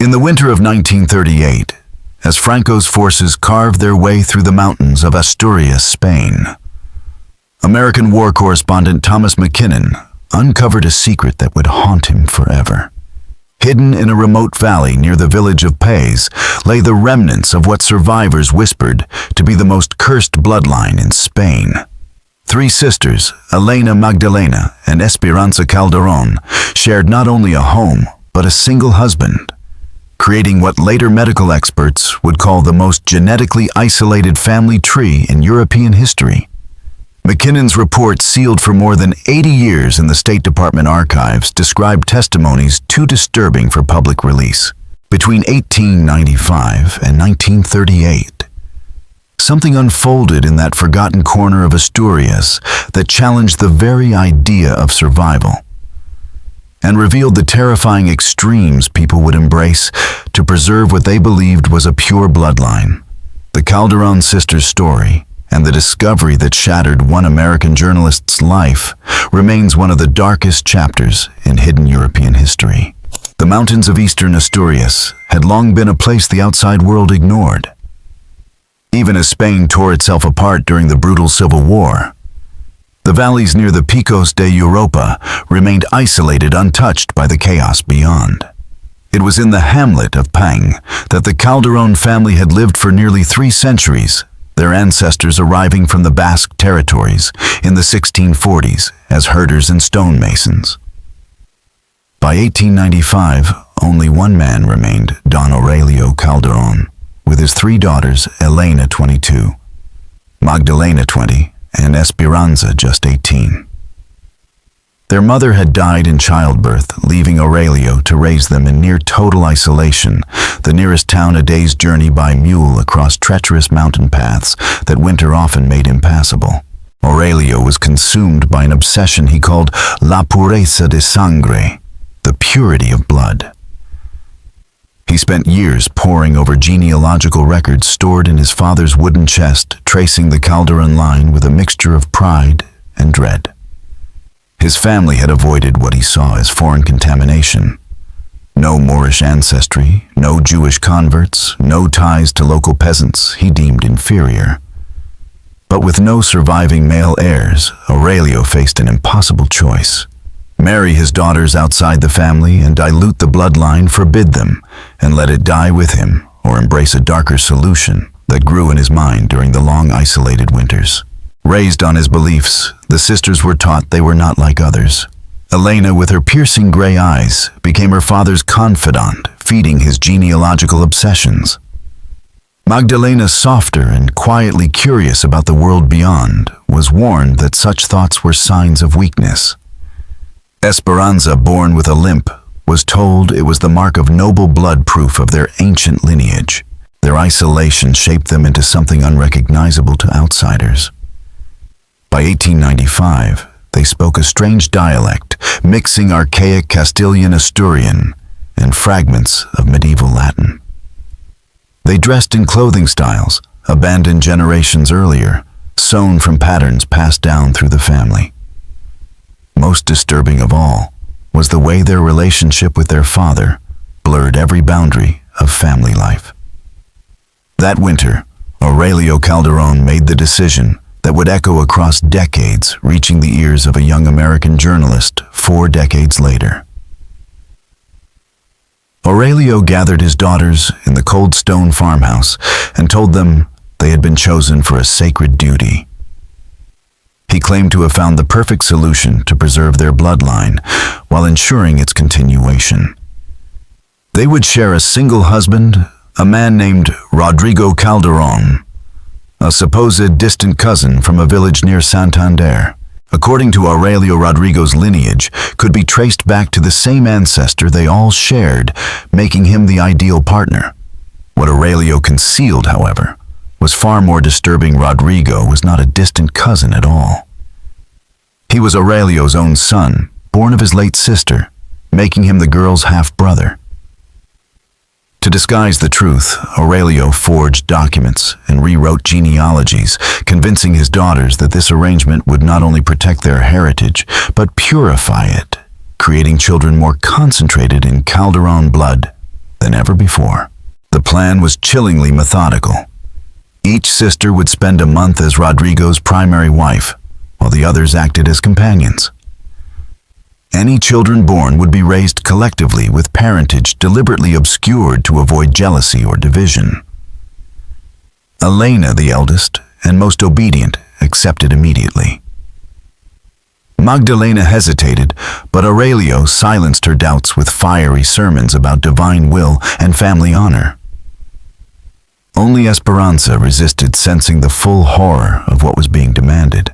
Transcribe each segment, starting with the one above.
In the winter of 1938, as Franco's forces carved their way through the mountains of Asturias, Spain, American war correspondent Thomas McKinnon uncovered a secret that would haunt him forever. Hidden in a remote valley near the village of Pays lay the remnants of what survivors whispered to be the most cursed bloodline in Spain. Three sisters, Elena Magdalena and Esperanza Calderón, shared not only a home, but a single husband, creating what later medical experts would call the most genetically isolated family tree in European history. McKinnon's report, sealed for more than 80 years in the State Department archives, described testimonies too disturbing for public release. Between 1895 and 1938, something unfolded in that forgotten corner of Asturias that challenged the very idea of survival and revealed the terrifying extremes people would embrace to preserve what they believed was a pure bloodline. The Calderón sisters' story, and the discovery that shattered one American journalist's life, remains one of the darkest chapters in hidden European history. The mountains of eastern Asturias had long been a place the outside world ignored. Even as Spain tore itself apart during the brutal Civil War, the valleys near the Picos de Europa remained isolated, untouched by the chaos beyond. It was in the hamlet of Pang that the Calderón family had lived for nearly 3 centuries, their ancestors arriving from the Basque territories in the 1640s as herders and stonemasons. By 1895, only one man remained, Don Aurelio Calderón, with his 3 daughters, Elena 22, Magdalena 20, and Esperanza just 18. Their mother had died in childbirth, leaving Aurelio to raise them in near total isolation, the nearest town a day's journey by mule across treacherous mountain paths that winter often made impassable. Aurelio was consumed by an obsession he called la pureza de sangre, the purity of blood. He spent years poring over genealogical records stored in his father's wooden chest, tracing the Calderón line with a mixture of pride and dread. His family had avoided what he saw as foreign contamination. No Moorish ancestry, no Jewish converts, no ties to local peasants he deemed inferior. But with no surviving male heirs, Aurelio faced an impossible choice. Marry his daughters outside the family and dilute the bloodline, forbid them, and let it die with him, or embrace a darker solution that grew in his mind during the long isolated winters. Raised on his beliefs, the sisters were taught they were not like others. Elena, with her piercing gray eyes, became her father's confidant, feeding his genealogical obsessions. Magdalena, softer and quietly curious about the world beyond, was warned that such thoughts were signs of weakness. Esperanza, born with a limp, was told it was the mark of noble blood, proof of their ancient lineage. Their isolation shaped them into something unrecognizable to outsiders. By 1895, they spoke a strange dialect, mixing archaic Castilian Asturian and fragments of medieval Latin. They dressed in clothing styles abandoned generations earlier, sewn from patterns passed down through the family. Most disturbing of all was the way their relationship with their father blurred every boundary of family life. That winter, Aurelio Calderón made the decision that would echo across decades, reaching the ears of a young American journalist 4 decades later. Aurelio gathered his daughters in the cold stone farmhouse and told them they had been chosen for a sacred duty. He claimed to have found the perfect solution to preserve their bloodline while ensuring its continuation. They would share a single husband, a man named Rodrigo Calderón, a supposed distant cousin from a village near Santander. According to Aurelio, Rodrigo's lineage could be traced back to the same ancestor they all shared, making him the ideal partner. What Aurelio concealed, however, was far more disturbing. Rodrigo was not a distant cousin at all. He was Aurelio's own son, born of his late sister, making him the girl's half-brother. To disguise the truth, Aurelio forged documents and rewrote genealogies, convincing his daughters that this arrangement would not only protect their heritage, but purify it, creating children more concentrated in Calderón blood. than ever before. The plan was chillingly methodical. Each sister would spend a month as Rodrigo's primary wife, while the others acted as companions. Any children born would be raised collectively with parentage deliberately obscured to avoid jealousy or division. Elena, the eldest and most obedient, accepted immediately. Magdalena hesitated, but Aurelio silenced her doubts with fiery sermons about divine will and family honor. Only Esperanza resisted, sensing the full horror of what was being demanded.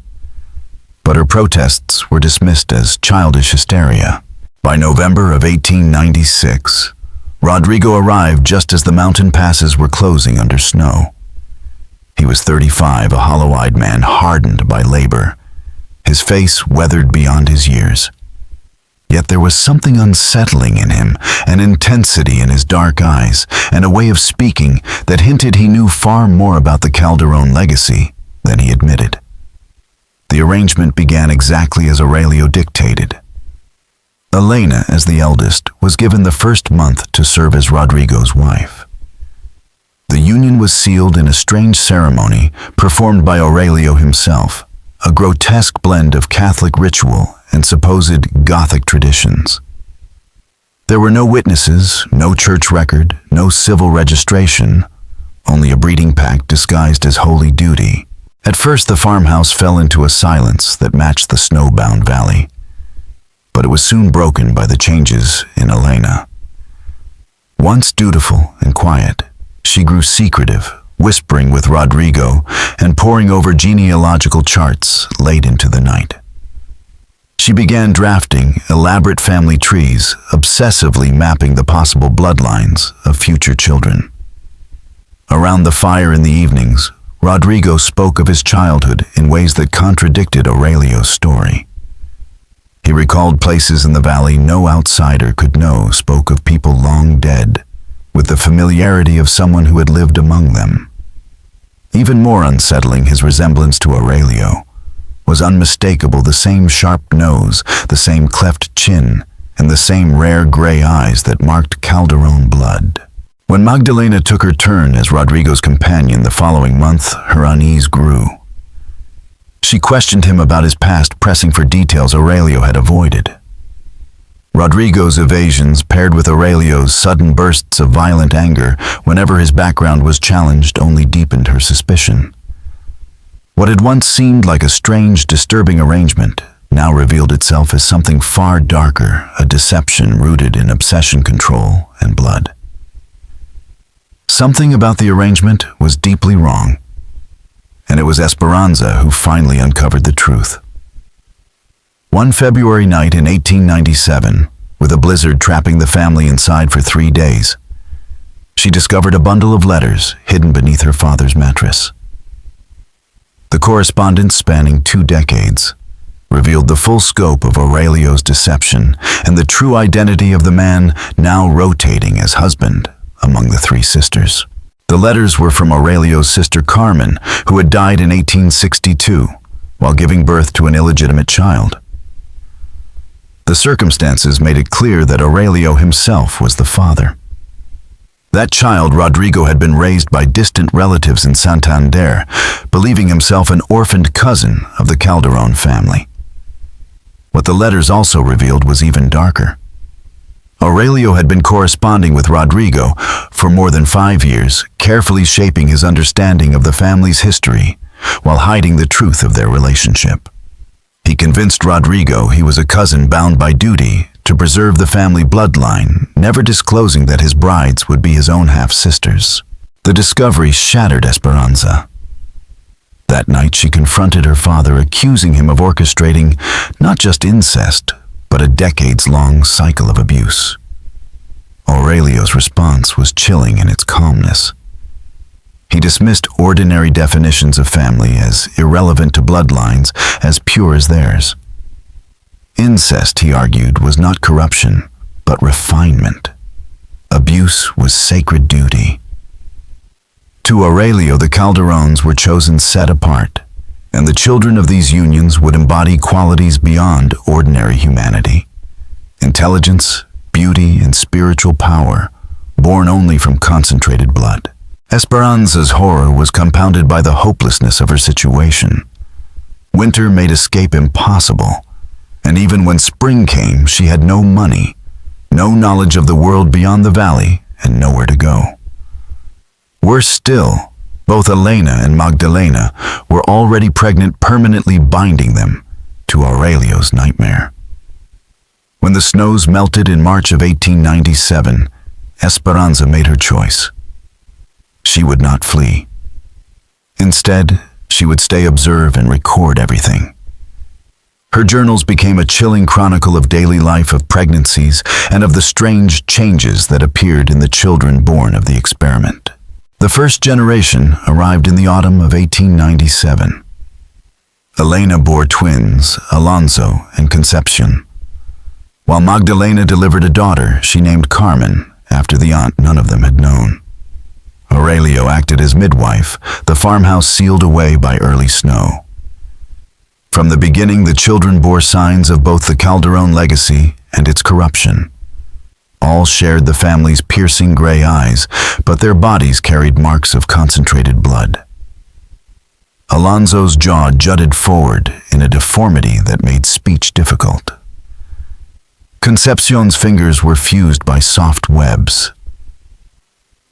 But her protests were dismissed as childish hysteria. By November of 1896, Rodrigo arrived just as the mountain passes were closing under snow. He was 35, a hollow-eyed man hardened by labor, his face weathered beyond his years. Yet there was something unsettling in him, an intensity in his dark eyes, and a way of speaking that hinted he knew far more about the Calderón legacy than he admitted. The arrangement began exactly as Aurelio dictated. Elena, as the eldest, was given the first month to serve as Rodrigo's wife. The union was sealed in a strange ceremony performed by Aurelio himself, a grotesque blend of Catholic ritual and supposed Gothic traditions. There were no witnesses, no church record, no civil registration, only a breeding pact disguised as holy duty. At first, the farmhouse fell into a silence that matched the snowbound valley, but it was soon broken by the changes in Elena. Once dutiful and quiet, she grew secretive, whispering with Rodrigo and poring over genealogical charts late into the night. She began drafting elaborate family trees, obsessively mapping the possible bloodlines of future children. Around the fire in the evenings, Rodrigo spoke of his childhood in ways that contradicted Aurelio's story. He recalled places in the valley no outsider could know, spoke of people long dead, with the familiarity of someone who had lived among them. Even more unsettling, his resemblance to Aurelio was unmistakable, the same sharp nose, the same cleft chin, and the same rare gray eyes that marked Calderón blood. When Magdalena took her turn as Rodrigo's companion the following month, her unease grew. She questioned him about his past, pressing for details Aurelio had avoided. Rodrigo's evasions, paired with Aurelio's sudden bursts of violent anger whenever his background was challenged, only deepened her suspicion. What had once seemed like a strange, disturbing arrangement now revealed itself as something far darker, a deception rooted in obsession, control, and blood. Something about the arrangement was deeply wrong, and it was Esperanza who finally uncovered the truth. One February night in 1897, with a blizzard trapping the family inside for 3 days, she discovered a bundle of letters hidden beneath her father's mattress. The correspondence, spanning 2 decades, revealed the full scope of Aurelio's deception and the true identity of the man now rotating as husband among the 3 sisters. The letters were from Aurelio's sister Carmen, who had died in 1862 while giving birth to an illegitimate child. The circumstances made it clear that Aurelio himself was the father. That child, Rodrigo, had been raised by distant relatives in Santander, believing himself an orphaned cousin of the Calderón family. What the letters also revealed was even darker. Aurelio had been corresponding with Rodrigo for more than 5 years, carefully shaping his understanding of the family's history while hiding the truth of their relationship. He convinced Rodrigo he was a cousin bound by duty to preserve the family bloodline, never disclosing that his brides would be his own half-sisters. The discovery shattered Esperanza. That night she confronted her father, accusing him of orchestrating not just incest, but a decades-long cycle of abuse. Aurelio's response was chilling in its calmness. He dismissed ordinary definitions of family as irrelevant to bloodlines, as pure as theirs. Incest, he argued, was not corruption, but refinement. Abuse was sacred duty. To Aurelio, the Calderóns were chosen set apart, and the children of these unions would embody qualities beyond ordinary humanity. Intelligence, beauty, and spiritual power, born only from concentrated blood. Esperanza's horror was compounded by the hopelessness of her situation. Winter made escape impossible, and even when spring came, she had no money, no knowledge of the world beyond the valley, and nowhere to go. Worse still, both Elena and Magdalena were already pregnant, permanently binding them to Aurelio's nightmare. When the snows melted in March of 1897, Esperanza made her choice. She would not flee. Instead, she would stay, observe, and record everything. Her journals became a chilling chronicle of daily life, of pregnancies, and of the strange changes that appeared in the children born of the experiment. The first generation arrived in the autumn of 1897. Elena bore twins, Alonso and Concepcion, while Magdalena delivered a daughter she named Carmen, after the aunt none of them had known. Aurelio acted as midwife, the farmhouse sealed away by early snow. From the beginning, the children bore signs of both the Calderón legacy and its corruption. All shared the family's piercing gray eyes, but their bodies carried marks of concentrated blood. Alonso's jaw jutted forward in a deformity that made speech difficult. Concepcion's fingers were fused by soft webs.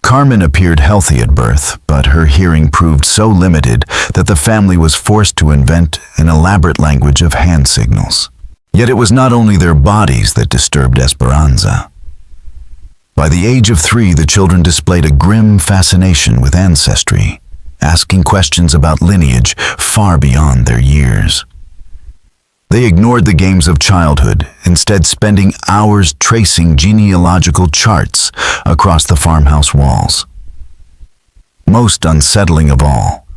Carmen appeared healthy at birth, but her hearing proved so limited that the family was forced to invent an elaborate language of hand signals. Yet it was not only their bodies that disturbed Esperanza. By the age of 3, the children displayed a grim fascination with ancestry, asking questions about lineage far beyond their years. They ignored the games of childhood, instead spending hours tracing genealogical charts across the farmhouse walls. Most unsettling of all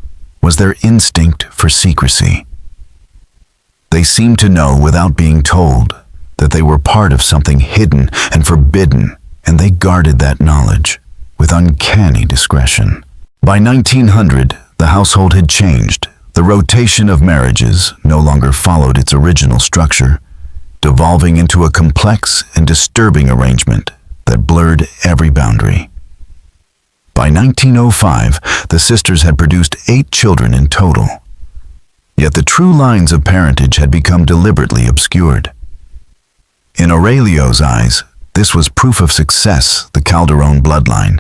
was their instinct for secrecy. They seemed to know without being told that they were part of something hidden and forbidden, and they guarded that knowledge with uncanny discretion. By 1900, the household had changed. The rotation of marriages no longer followed its original structure, devolving into a complex and disturbing arrangement that blurred every boundary. By 1905, the sisters had produced 8 children in total. Yet the true lines of parentage had become deliberately obscured. In Aurelio's eyes, this was proof of success, the Calderón bloodline,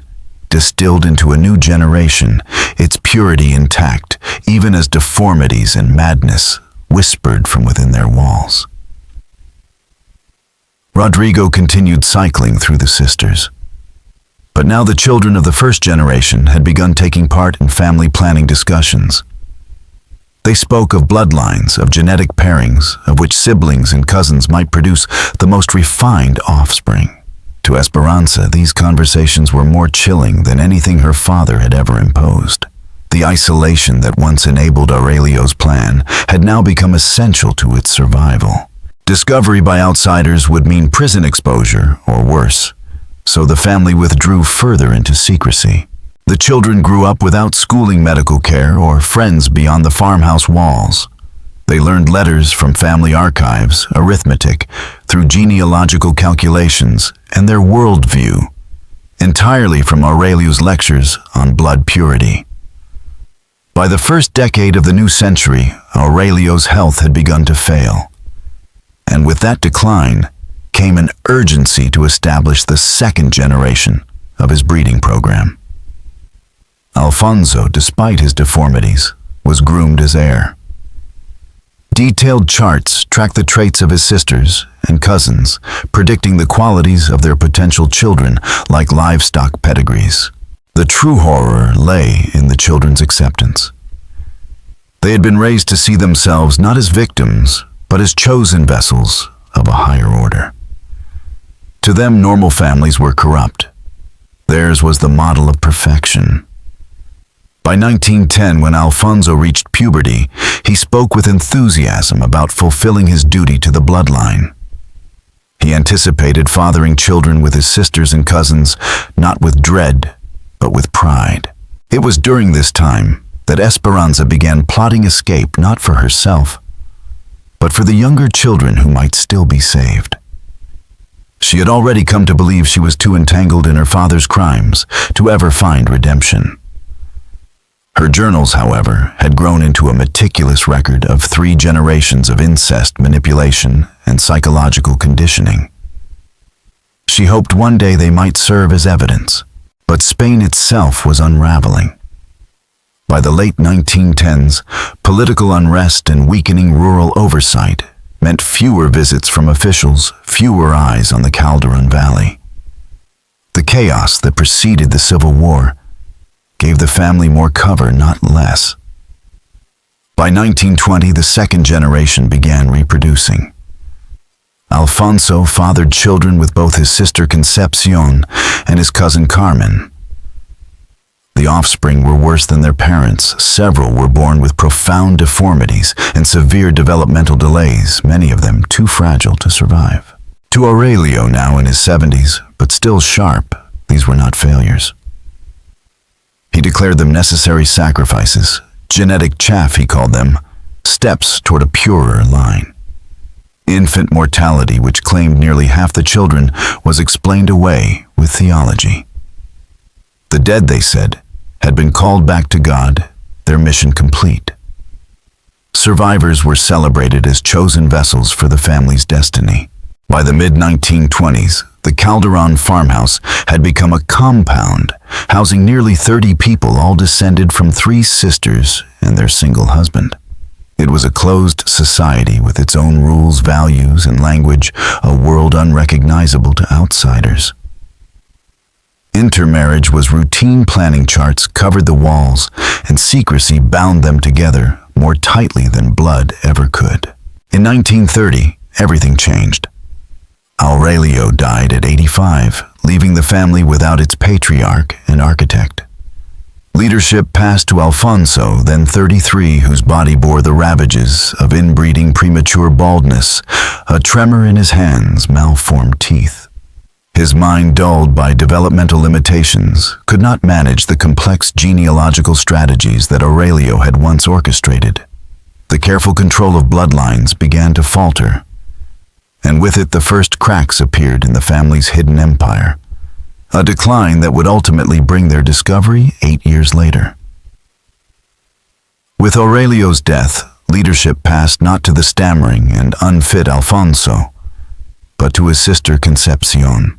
distilled into a new generation, its purity intact, even as deformities and madness whispered from within their walls. Rodrigo continued cycling through the sisters. But now the children of the first generation had begun taking part in family planning discussions. They spoke of bloodlines, of genetic pairings, of which siblings and cousins might produce the most refined offspring. To Esperanza, these conversations were more chilling than anything her father had ever imposed. The isolation that once enabled Aurelio's plan had now become essential to its survival. Discovery by outsiders would mean prison exposure, or worse, so the family withdrew further into secrecy. The children grew up without schooling, medical care, or friends beyond the farmhouse walls. They learned letters from family archives, arithmetic, through genealogical calculations, and their worldview, entirely from Aurelio's lectures on blood purity. By the first decade of the new century, Aurelio's health had begun to fail. And with that decline came an urgency to establish the second generation of his breeding program. Alfonso, despite his deformities, was groomed as heir. Detailed charts tracked the traits of his sisters and cousins, predicting the qualities of their potential children like livestock pedigrees. The true horror lay in the children's acceptance. They had been raised to see themselves not as victims, but as chosen vessels of a higher order. To them, normal families were corrupt. Theirs was the model of perfection. By 1910, when Alfonso reached puberty, he spoke with enthusiasm about fulfilling his duty to the bloodline. He anticipated fathering children with his sisters and cousins, not with dread, but with pride. It was during this time that Esperanza began plotting escape not for herself, but for the younger children who might still be saved. She had already come to believe she was too entangled in her father's crimes to ever find redemption. Her journals, however, had grown into a meticulous record of 3 generations of incest, manipulation, and psychological conditioning. She hoped one day they might serve as evidence, but Spain itself was unraveling. By the late 1910s, political unrest and weakening rural oversight meant fewer visits from officials, fewer eyes on the Calderón Valley. The chaos that preceded the Civil War gave the family more cover, not less. By 1920, the second generation began reproducing. Alfonso fathered children with both his sister Concepcion and his cousin Carmen. The offspring were worse than their parents. Several were born with profound deformities and severe developmental delays, many of them too fragile to survive. To Aurelio, now in his 70s, but still sharp, these were not failures. He declared them necessary sacrifices, genetic chaff he called them, steps toward a purer line. Infant mortality, which claimed nearly half the children, was explained away with theology. The dead, they said, had been called back to God, their mission complete. Survivors were celebrated as chosen vessels for the family's destiny. By the mid-1920s, the Calderón farmhouse had become a compound, housing nearly 30 people, all descended from 3 sisters and their single husband. It was a closed society with its own rules, values, and language, a world unrecognizable to outsiders. Intermarriage was routine. Planning charts covered the walls, and secrecy bound them together more tightly than blood ever could. In 1930, everything changed. Aurelio died at 85, leaving the family without its patriarch and architect. Leadership passed to Alfonso, then 33, whose body bore the ravages of inbreeding, premature baldness, a tremor in his hands, malformed teeth. His mind, dulled by developmental limitations, could not manage the complex genealogical strategies that Aurelio had once orchestrated. The careful control of bloodlines began to falter, and with it the first cracks appeared in the family's hidden empire, a decline that would ultimately bring their discovery 8 years later. With Aurelio's death, leadership passed not to the stammering and unfit Alfonso, but to his sister Concepcion.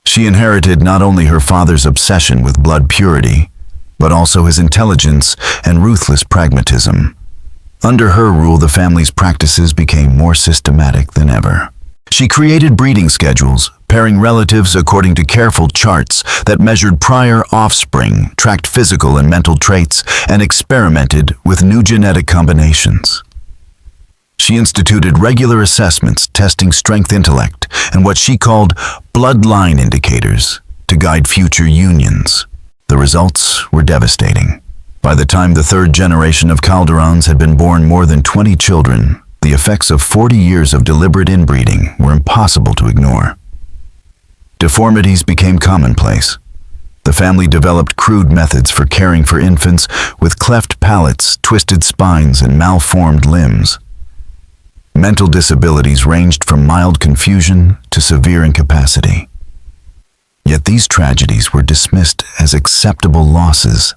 She inherited not only her father's obsession with blood purity, but also his intelligence and ruthless pragmatism. Under her rule, the family's practices became more systematic than ever. She created breeding schedules, pairing relatives according to careful charts that measured prior offspring, tracked physical and mental traits, and experimented with new genetic combinations. She instituted regular assessments, testing strength, intellect, and what she called bloodline indicators to guide future unions. The results were devastating. By the time the 3rd generation of Calderóns had been born more than 20 children, the effects of 40 years of deliberate inbreeding were impossible to ignore. Deformities became commonplace. The family developed crude methods for caring for infants with cleft palates, twisted spines, and malformed limbs. Mental disabilities ranged from mild confusion to severe incapacity. Yet these tragedies were dismissed as acceptable losses,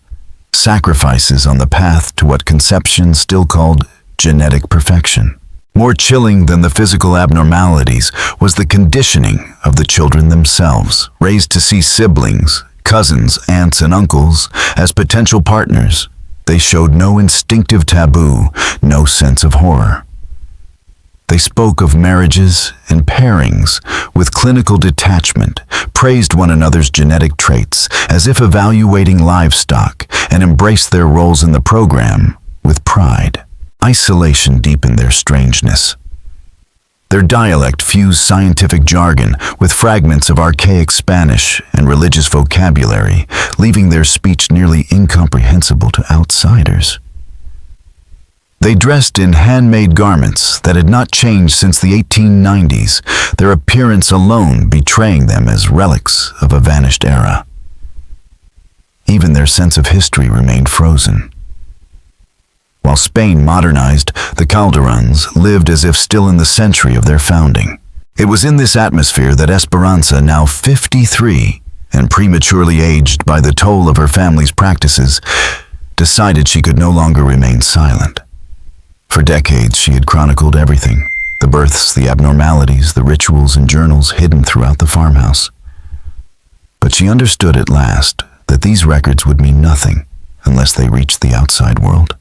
sacrifices on the path to what Concepcion still called genetic perfection. More chilling than the physical abnormalities was the conditioning of the children themselves, raised to see siblings, cousins, aunts, and uncles as potential partners. They showed no instinctive taboo, no sense of horror. They spoke of marriages and pairings with clinical detachment, praised one another's genetic traits as if evaluating livestock, and embraced their roles in the program with pride. Isolation deepened their strangeness. Their dialect fused scientific jargon with fragments of archaic Spanish and religious vocabulary, leaving their speech nearly incomprehensible to outsiders. They dressed in handmade garments that had not changed since the 1890s, their appearance alone betraying them as relics of a vanished era. Even their sense of history remained frozen. While Spain modernized, the Calderóns lived as if still in the century of their founding. It was in this atmosphere that Esperanza, now 53 and prematurely aged by the toll of her family's practices, decided she could no longer remain silent. For decades, she had chronicled everything: the births, the abnormalities, the rituals and journals hidden throughout the farmhouse. But she understood at last that these records would mean nothing unless they reached the outside world.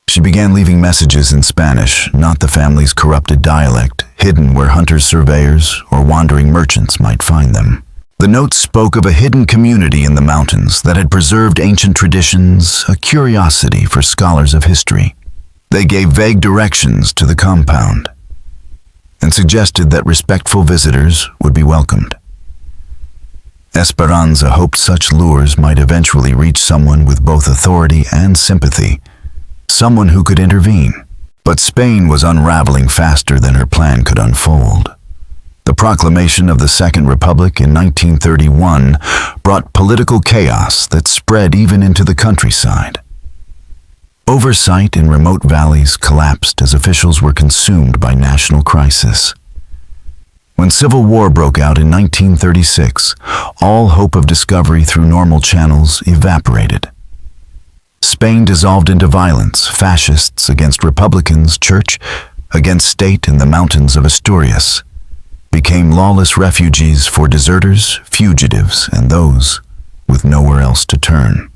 She began leaving messages in Spanish, not the family's corrupted dialect, hidden where hunters, surveyors, or wandering merchants might find them. The notes spoke of a hidden community in the mountains that had preserved ancient traditions, a curiosity for scholars of history. They gave vague directions to the compound and suggested that respectful visitors would be welcomed. Esperanza hoped such lures might eventually reach someone with both authority and sympathy, someone who could intervene. But Spain was unraveling faster than her plan could unfold. The proclamation of the Second Republic in 1931 brought political chaos that spread even into the countryside. Oversight in remote valleys collapsed as officials were consumed by national crisis. When civil war broke out in 1936, all hope of discovery through normal channels evaporated. Spain dissolved into violence, fascists against republicans, church against state, in the mountains of Asturias became lawless refugees for deserters, fugitives, and those with nowhere else to turn.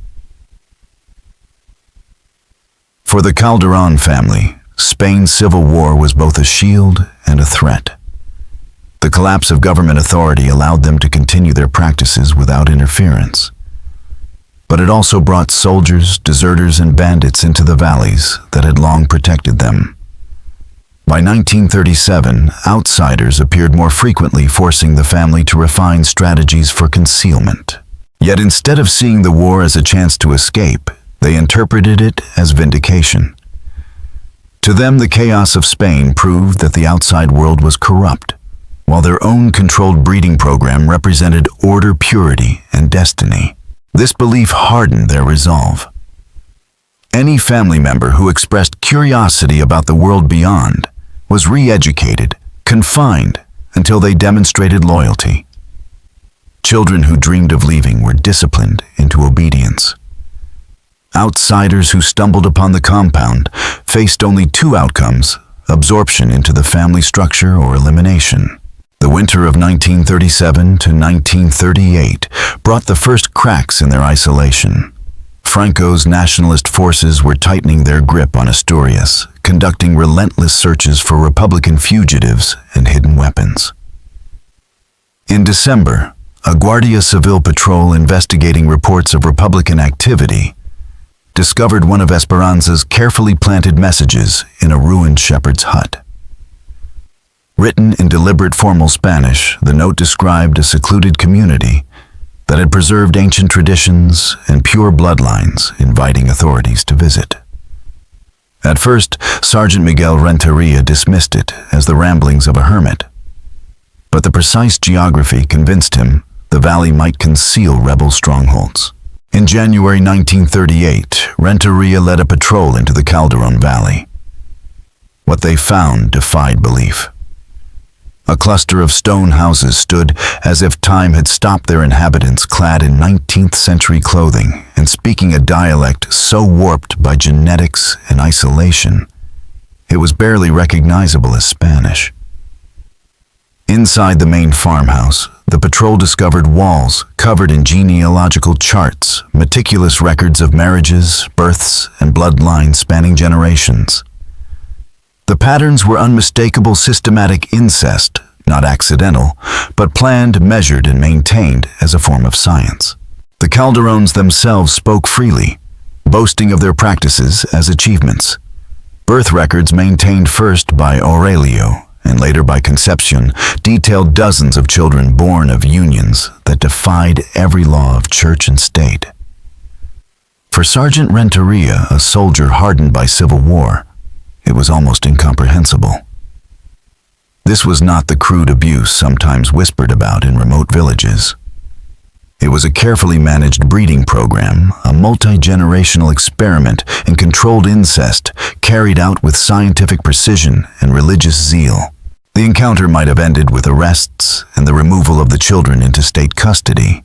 For the Calderón family, Spain's civil war was both a shield and a threat. The collapse of government authority allowed them to continue their practices without interference. But it also brought soldiers, deserters, and bandits into the valleys that had long protected them. By 1937, outsiders appeared more frequently, forcing the family to refine strategies for concealment. Yet instead of seeing the war as a chance to escape, they interpreted it as vindication. To them, the chaos of Spain proved that the outside world was corrupt, while their own controlled breeding program represented order, purity, and destiny. This belief hardened their resolve. Any family member who expressed curiosity about the world beyond was re-educated, confined, until they demonstrated loyalty. Children who dreamed of leaving were disciplined into obedience. Outsiders who stumbled upon the compound faced only two outcomes: absorption into the family structure or elimination. The winter of 1937 to 1938 brought the first cracks in their isolation. Franco's nationalist forces were tightening their grip on Asturias, conducting relentless searches for Republican fugitives and hidden weapons. In December, a Guardia Civil patrol investigating reports of Republican activity discovered one of Esperanza's carefully planted messages in a ruined shepherd's hut. Written in deliberate formal Spanish, the note described a secluded community that had preserved ancient traditions and pure bloodlines, inviting authorities to visit. At first, Sergeant Miguel Renteria dismissed it as the ramblings of a hermit. But the precise geography convinced him the valley might conceal rebel strongholds. In January 1938, Renteria led a patrol into the Calderón Valley. What they found defied belief. A cluster of stone houses stood as if time had stopped their inhabitants, clad in 19th century clothing and speaking a dialect so warped by genetics and isolation, it was barely recognizable as Spanish. Inside the main farmhouse, the patrol discovered walls covered in genealogical charts, meticulous records of marriages, births, and bloodlines spanning generations. The patterns were unmistakable systematic incest, not accidental, but planned, measured, and maintained as a form of science. The Calderóns themselves spoke freely, boasting of their practices as achievements. Birth records maintained first by Aurelio and later by Concepcion detailed dozens of children born of unions that defied every law of church and state. For Sergeant Renteria, a soldier hardened by civil war, it was almost incomprehensible. This was not the crude abuse sometimes whispered about in remote villages. It was a carefully managed breeding program, a multi-generational experiment in controlled incest carried out with scientific precision and religious zeal. The encounter might have ended with arrests and the removal of the children into state custody.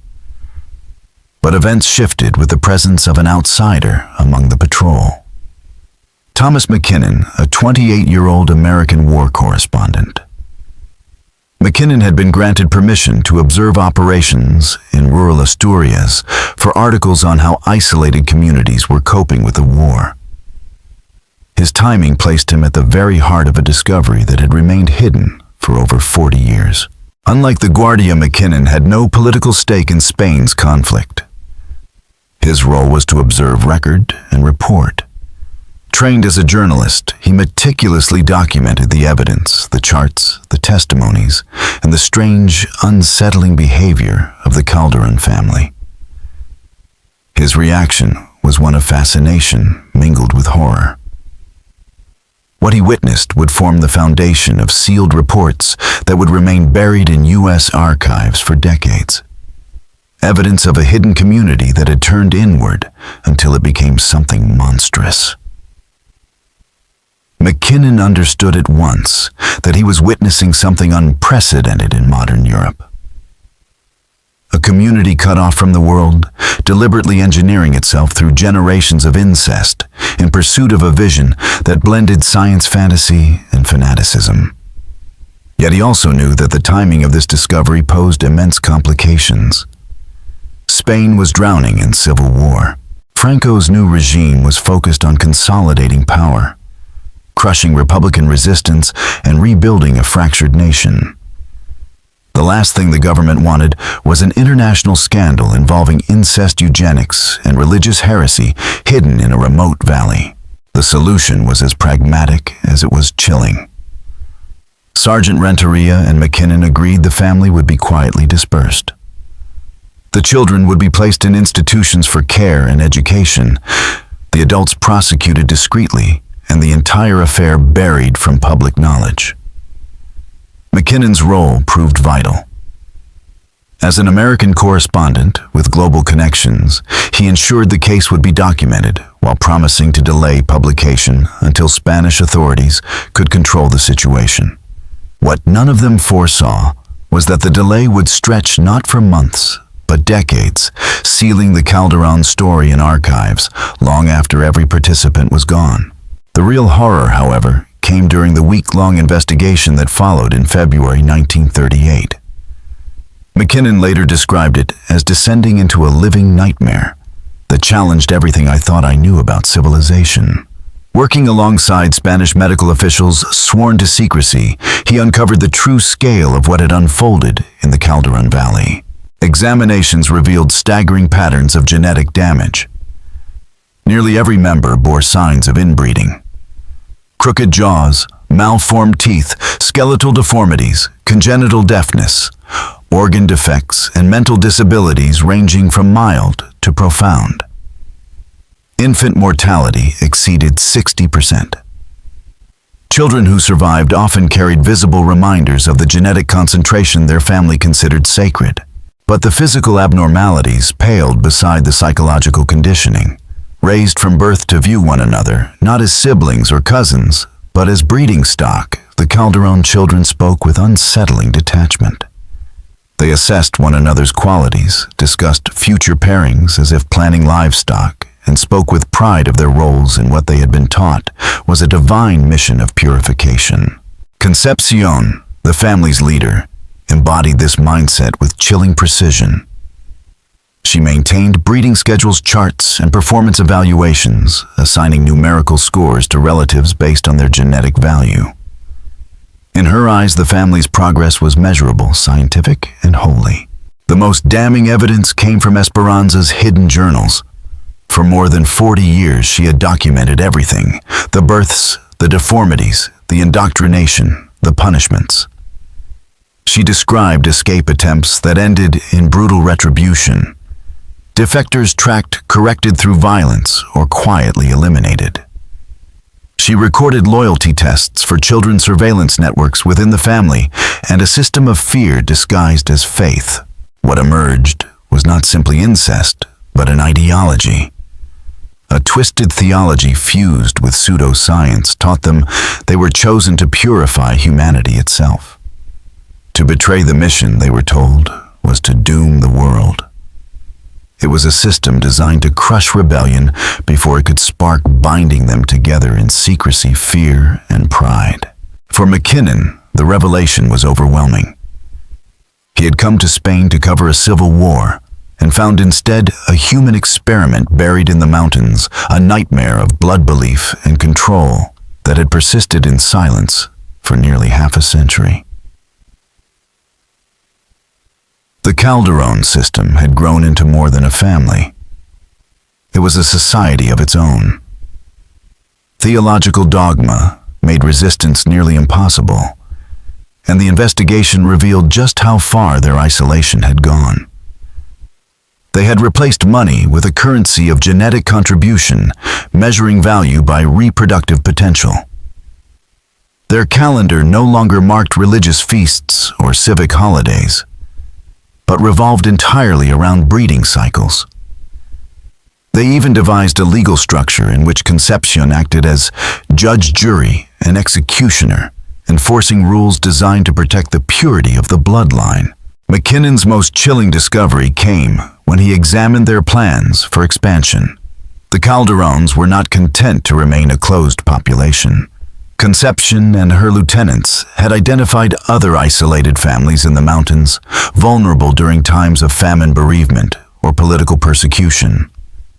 But events shifted with the presence of an outsider among the patrol. Thomas McKinnon, a 28-year-old American war correspondent. McKinnon had been granted permission to observe operations in rural Asturias for articles on how isolated communities were coping with the war. His timing placed him at the very heart of a discovery that had remained hidden for over 40 years. Unlike the Guardia, McKinnon had no political stake in Spain's conflict. His role was to observe, record, and report. Trained as a journalist, he meticulously documented the evidence, the charts, the testimonies, and the strange, unsettling behavior of the Calderón family. His reaction was one of fascination mingled with horror. What he witnessed would form the foundation of sealed reports that would remain buried in U.S. archives for decades. Evidence of a hidden community that had turned inward until it became something monstrous. McKinnon understood at once that he was witnessing something unprecedented in modern Europe. A community cut off from the world, deliberately engineering itself through generations of incest in pursuit of a vision that blended science fantasy and fanaticism. Yet he also knew that the timing of this discovery posed immense complications. Spain was drowning in civil war. Franco's new regime was focused on consolidating power, crushing Republican resistance and rebuilding a fractured nation. The last thing the government wanted was an international scandal involving incest eugenics and religious heresy hidden in a remote valley. The solution was as pragmatic as it was chilling. Sergeant Renteria and McKinnon agreed the family would be quietly dispersed. The children would be placed in institutions for care and education, the adults prosecuted discreetly, and the entire affair buried from public knowledge. McKinnon's role proved vital. As an American correspondent with global connections, he ensured the case would be documented while promising to delay publication until Spanish authorities could control the situation. What none of them foresaw was that the delay would stretch not for months, but decades, sealing the Calderón story in archives long after every participant was gone. The real horror, however, came during the week-long investigation that followed in February 1938. McKinnon later described it as descending into a living nightmare that challenged everything I thought I knew about civilization. Working alongside Spanish medical officials sworn to secrecy, he uncovered the true scale of what had unfolded in the Calderón Valley. Examinations revealed staggering patterns of genetic damage. Nearly every member bore signs of inbreeding. Crooked jaws, malformed teeth, skeletal deformities, congenital deafness, organ defects, and mental disabilities ranging from mild to profound. Infant mortality exceeded 60%. Children who survived often carried visible reminders of the genetic concentration their family considered sacred. But the physical abnormalities paled beside the psychological conditioning. Raised from birth to view one another, not as siblings or cousins, but as breeding stock, the Calderón children spoke with unsettling detachment. They assessed one another's qualities, discussed future pairings as if planning livestock, and spoke with pride of their roles in what they had been taught was a divine mission of purification. Concepcion, the family's leader, embodied this mindset with chilling precision. She maintained breeding schedules, charts, and performance evaluations, assigning numerical scores to relatives based on their genetic value. In her eyes, the family's progress was measurable, scientific, and holy. The most damning evidence came from Esperanza's hidden journals. For more than 40 years, she had documented everything: the births, the deformities, the indoctrination, the punishments. She described escape attempts that ended in brutal retribution. Defectors tracked, corrected through violence, or quietly eliminated. She recorded loyalty tests for children's surveillance networks within the family and a system of fear disguised as faith. What emerged was not simply incest, but an ideology. A twisted theology fused with pseudoscience taught them they were chosen to purify humanity itself. To betray the mission, they were told, was to doom the world. It was a system designed to crush rebellion before it could spark, binding them together in secrecy, fear, and pride. For McKinnon, the revelation was overwhelming. He had come to Spain to cover a civil war, and found instead a human experiment buried in the mountains, a nightmare of blood belief and control that had persisted in silence for nearly half a century. The Calderón system had grown into more than a family. It was a society of its own. Theological dogma made resistance nearly impossible, and the investigation revealed just how far their isolation had gone. They had replaced money with a currency of genetic contribution, measuring value by reproductive potential. Their calendar no longer marked religious feasts or civic holidays, but revolved entirely around breeding cycles. They even devised a legal structure in which conception acted as judge, jury, and executioner, enforcing rules designed to protect the purity of the bloodline. McKinnon's most chilling discovery came when he examined their plans for expansion. The Calderóns were not content to remain a closed population. Conception and her lieutenants had identified other isolated families in the mountains, vulnerable during times of famine, bereavement, or political persecution.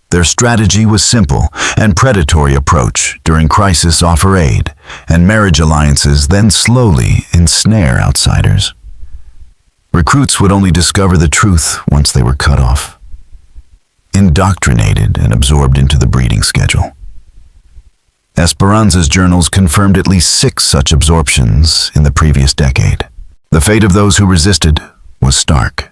Their strategy was simple: and predatory approach during crisis, offer aid, and marriage alliances then slowly ensnare outsiders. Recruits would only discover the truth once they were cut off, indoctrinated and absorbed into the breeding schedule. Esperanza's journals confirmed at least 6 such absorptions in the previous decade. The fate of those who resisted was stark.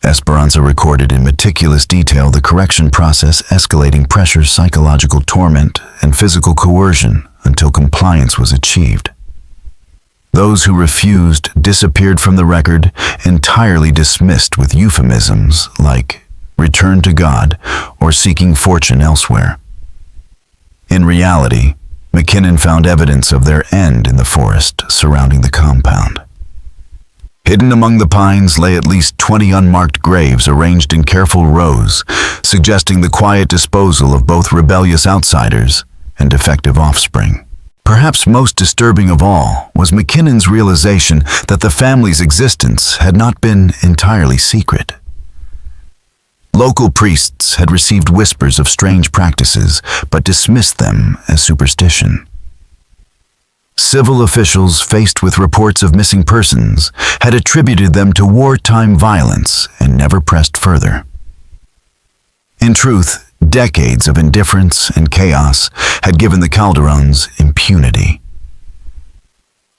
Esperanza recorded in meticulous detail the correction process, escalating pressure, psychological torment, and physical coercion until compliance was achieved. Those who refused disappeared from the record, entirely dismissed with euphemisms like return to God or seeking fortune elsewhere. In reality, McKinnon found evidence of their end in the forest surrounding the compound. Hidden among the pines lay at least 20 unmarked graves arranged in careful rows, suggesting the quiet disposal of both rebellious outsiders and defective offspring. Perhaps most disturbing of all was McKinnon's realization that the family's existence had not been entirely secret. Local priests had received whispers of strange practices, but dismissed them as superstition. Civil officials, faced with reports of missing persons, had attributed them to wartime violence and never pressed further. In truth, decades of indifference and chaos had given the Calderóns impunity.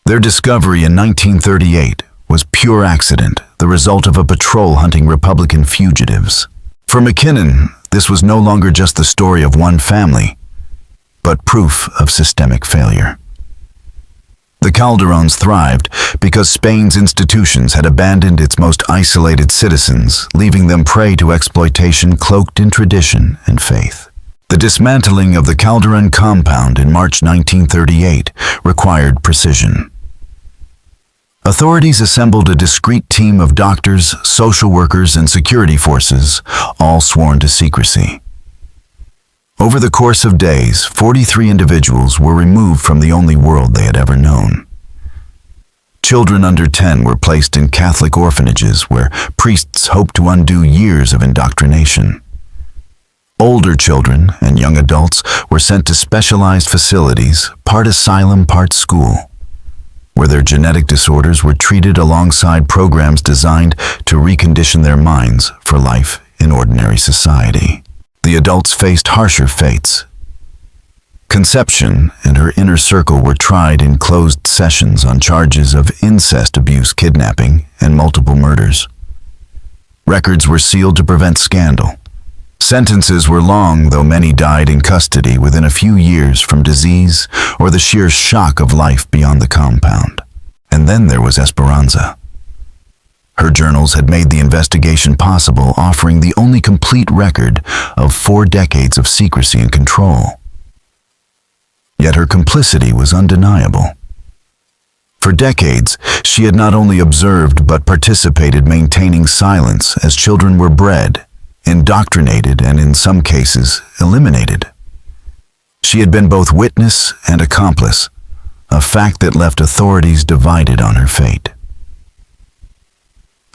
Their discovery in 1938 was pure accident, the result of a patrol hunting Republican fugitives. For McKinnon, this was no longer just the story of one family, but proof of systemic failure. The Calderóns thrived because Spain's institutions had abandoned its most isolated citizens, leaving them prey to exploitation cloaked in tradition and faith. The dismantling of the Calderón compound in March 1938 required precision. Authorities assembled a discreet team of doctors, social workers, and security forces, all sworn to secrecy. Over the course of days, 43 individuals were removed from the only world they had ever known. Children under 10 were placed in Catholic orphanages where priests hoped to undo years of indoctrination. Older children and young adults were sent to specialized facilities, part asylum, part school, where their genetic disorders were treated alongside programs designed to recondition their minds for life in ordinary society. The adults faced harsher fates. Conception and her inner circle were tried in closed sessions on charges of incest abuse, kidnapping, and multiple murders. Records were sealed to prevent scandal. Sentences were long, though many died in custody within a few years from disease or the sheer shock of life beyond the compound. And then there was Esperanza. Her journals had made the investigation possible, offering the only complete record of 4 decades of secrecy and control. Yet her complicity was undeniable. For decades, she had not only observed but participated, maintaining silence as children were bred, indoctrinated, and in some cases, eliminated. She had been both witness and accomplice, a fact that left authorities divided on her fate.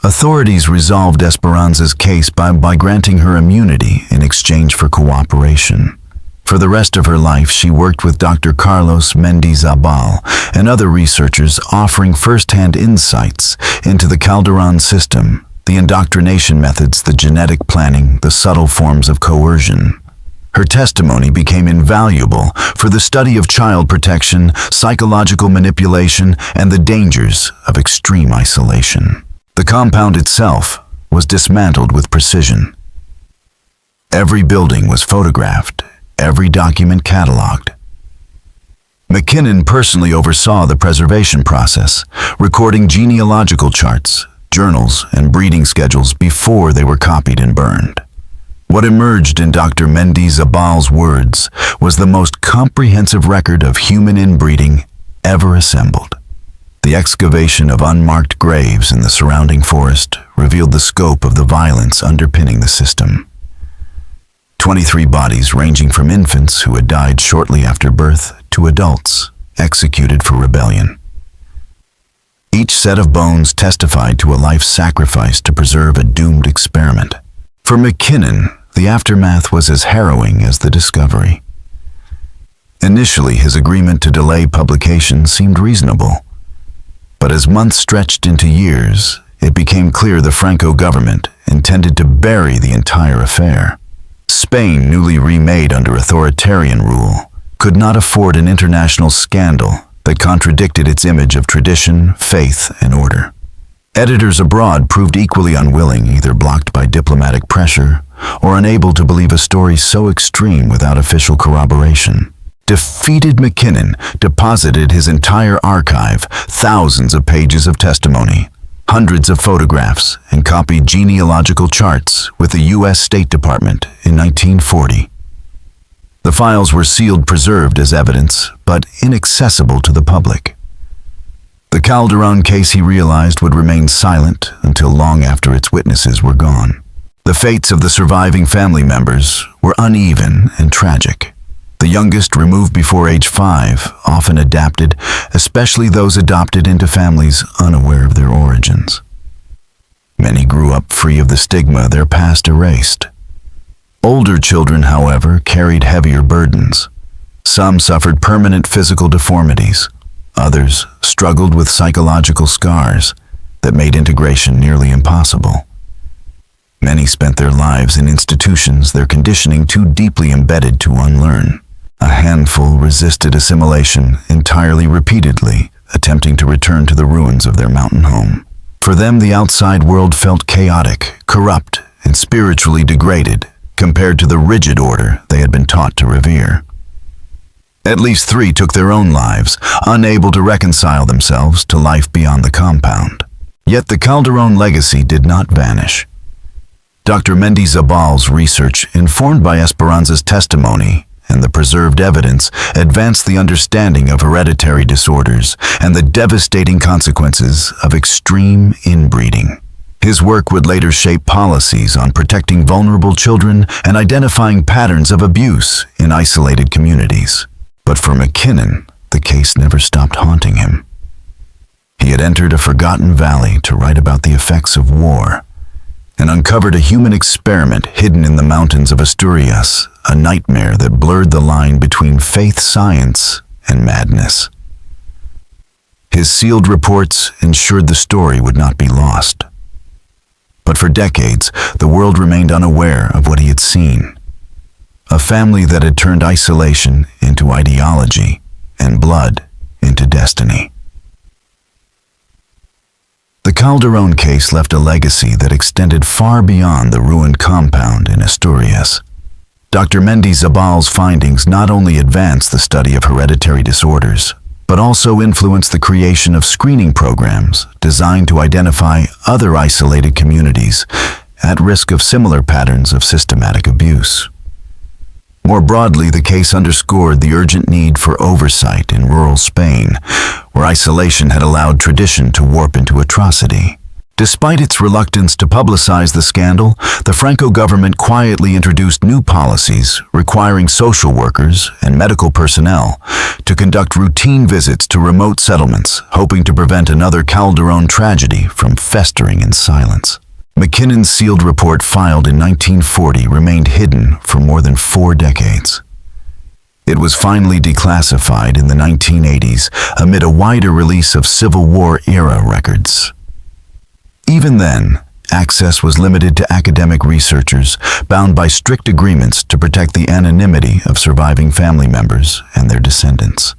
Authorities resolved Esperanza's case by granting her immunity in exchange for cooperation. For the rest of her life, she worked with Dr. Carlos Mendizabal and other researchers, offering first-hand insights into the Calderón system, the indoctrination methods, the genetic planning, the subtle forms of coercion. Her testimony became invaluable for the study of child protection, psychological manipulation, and the dangers of extreme isolation. The compound itself was dismantled with precision. Every building was photographed, every document cataloged. McKinnon personally oversaw the preservation process, recording genealogical charts, journals, and breeding schedules before they were copied and burned. What emerged in Dr. Mendizabal's words was the most comprehensive record of human inbreeding ever assembled. The excavation of unmarked graves in the surrounding forest revealed the scope of the violence underpinning the system. 23 bodies ranging from infants who had died shortly after birth to adults executed for rebellion. Each set of bones testified to a life sacrificed to preserve a doomed experiment. For McKinnon, the aftermath was as harrowing as the discovery. Initially, his agreement to delay publication seemed reasonable. But as months stretched into years, it became clear the Franco government intended to bury the entire affair. Spain, newly remade under authoritarian rule, could not afford an international scandal that contradicted its image of tradition, faith, and order. Editors abroad proved equally unwilling, either blocked by diplomatic pressure or unable to believe a story so extreme without official corroboration. Defeated McKinnon deposited his entire archive, thousands of pages of testimony, hundreds of photographs, and copied genealogical charts with the U.S. State Department in 1940. The files were sealed, preserved as evidence, but inaccessible to the public. The Calderón case, he realized, would remain silent until long after its witnesses were gone. The fates of the surviving family members were uneven and tragic. The youngest, removed before age 5, often adapted, especially those adopted into families unaware of their origins. Many grew up free of the stigma their past erased. Older children, however, carried heavier burdens. Some suffered permanent physical deformities. Others struggled with psychological scars that made integration nearly impossible. Many spent their lives in institutions, their conditioning too deeply embedded to unlearn. A handful resisted assimilation entirely, repeatedly, attempting to return to the ruins of their mountain home. For them, the outside world felt chaotic, corrupt, and spiritually degraded compared to the rigid order they had been taught to revere. At least 3 took their own lives, unable to reconcile themselves to life beyond the compound. Yet the Calderón legacy did not vanish. Dr. Mendizabal's research, informed by Esperanza's testimony and the preserved evidence, advanced the understanding of hereditary disorders and the devastating consequences of extreme inbreeding. His work would later shape policies on protecting vulnerable children and identifying patterns of abuse in isolated communities. But for McKinnon, the case never stopped haunting him. He had entered a forgotten valley to write about the effects of war, and uncovered a human experiment hidden in the mountains of Asturias, a nightmare that blurred the line between faith, science, and madness. His sealed reports ensured the story would not be lost. But for decades, the world remained unaware of what he had seen. A family that had turned isolation into ideology and blood into destiny. The Calderón case left a legacy that extended far beyond the ruined compound in Asturias. Dr. Mendizabal's findings not only advanced the study of hereditary disorders, but also influenced the creation of screening programs designed to identify other isolated communities at risk of similar patterns of systematic abuse. More broadly, the case underscored the urgent need for oversight in rural Spain, where isolation had allowed tradition to warp into atrocity. Despite its reluctance to publicize the scandal, the Franco government quietly introduced new policies requiring social workers and medical personnel to conduct routine visits to remote settlements, hoping to prevent another Calderón tragedy from festering in silence. McKinnon's sealed report filed in 1940 remained hidden for more than 4 decades. It was finally declassified in the 1980s amid a wider release of Civil War-era records. Even then, access was limited to academic researchers, bound by strict agreements to protect the anonymity of surviving family members and their descendants.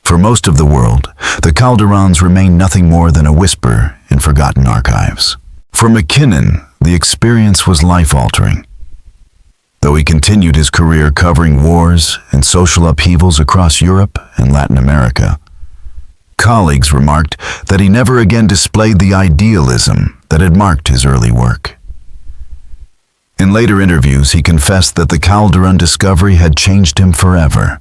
For most of the world, the Calderóns remained nothing more than a whisper in forgotten archives. For McKinnon, the experience was life-altering. Though he continued his career covering wars and social upheavals across Europe and Latin America, colleagues remarked that he never again displayed the idealism that had marked his early work. In later interviews, he confessed that the Calderón discovery had changed him forever.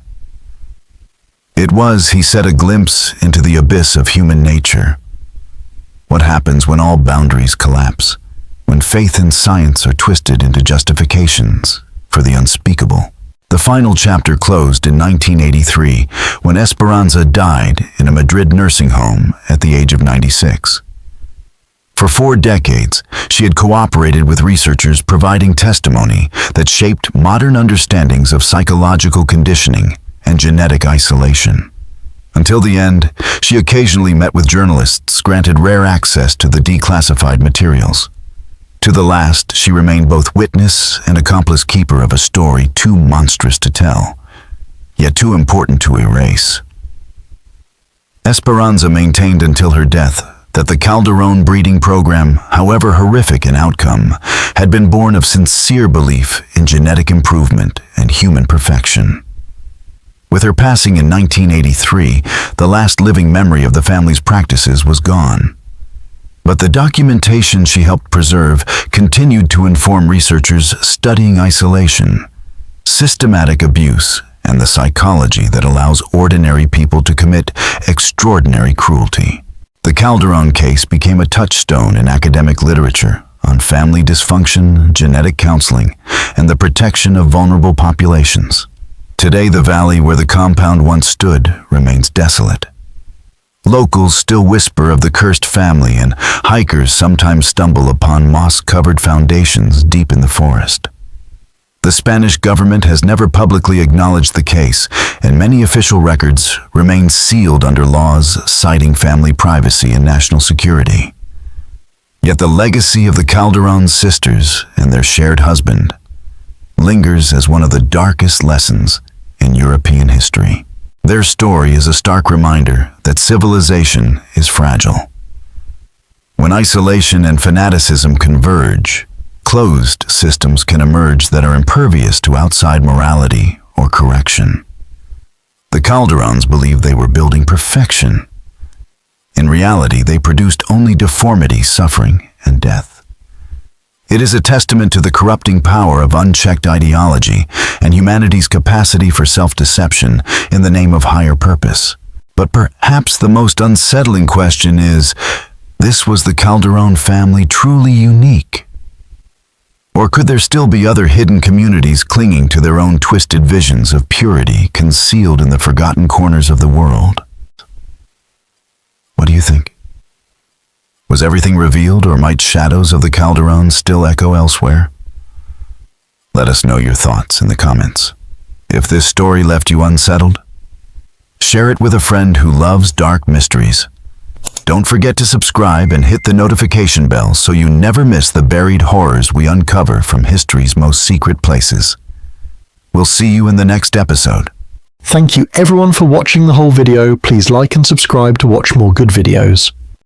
It was, he said, a glimpse into the abyss of human nature. What happens when all boundaries collapse, when faith and science are twisted into justifications for the unspeakable? The final chapter closed in 1983 when Esperanza died in a Madrid nursing home at the age of 96. For 4 decades, she had cooperated with researchers providing testimony that shaped modern understandings of psychological conditioning and genetic isolation. Until the end, she occasionally met with journalists granted rare access to the declassified materials. To the last, she remained both witness and accomplice keeper of a story too monstrous to tell, yet too important to erase. Esperanza maintained until her death that the Calderón breeding program, however horrific in outcome, had been born of sincere belief in genetic improvement and human perfection. With her passing in 1983, the last living memory of the family's practices was gone. But the documentation she helped preserve continued to inform researchers studying isolation, systematic abuse, and the psychology that allows ordinary people to commit extraordinary cruelty. The Calderón case became a touchstone in academic literature on family dysfunction, genetic counseling, and the protection of vulnerable populations. Today, the valley where the compound once stood remains desolate. Locals still whisper of the cursed family, and hikers sometimes stumble upon moss-covered foundations deep in the forest. The Spanish government has never publicly acknowledged the case, and many official records remain sealed under laws citing family privacy and national security. Yet the legacy of the Calderón sisters and their shared husband lingers as one of the darkest lessons in European history. Their story is a stark reminder that civilization is fragile. When isolation and fanaticism converge, closed systems can emerge that are impervious to outside morality or correction. The Calderóns believed they were building perfection. In reality, they produced only deformity, suffering, and death. It is a testament to the corrupting power of unchecked ideology and humanity's capacity for self-deception in the name of higher purpose. But perhaps the most unsettling question is, was the Calderón family truly unique? Or could there still be other hidden communities clinging to their own twisted visions of purity concealed in the forgotten corners of the world? What do you think? Was everything revealed, or might shadows of the Calderón still echo elsewhere? Let us know your thoughts in the comments. If this story left you unsettled, share it with a friend who loves dark mysteries. Don't forget to subscribe and hit the notification bell so you never miss the buried horrors we uncover from history's most secret places. We'll see you in the next episode. Thank you everyone for watching the whole video. Please like and subscribe to watch more good videos.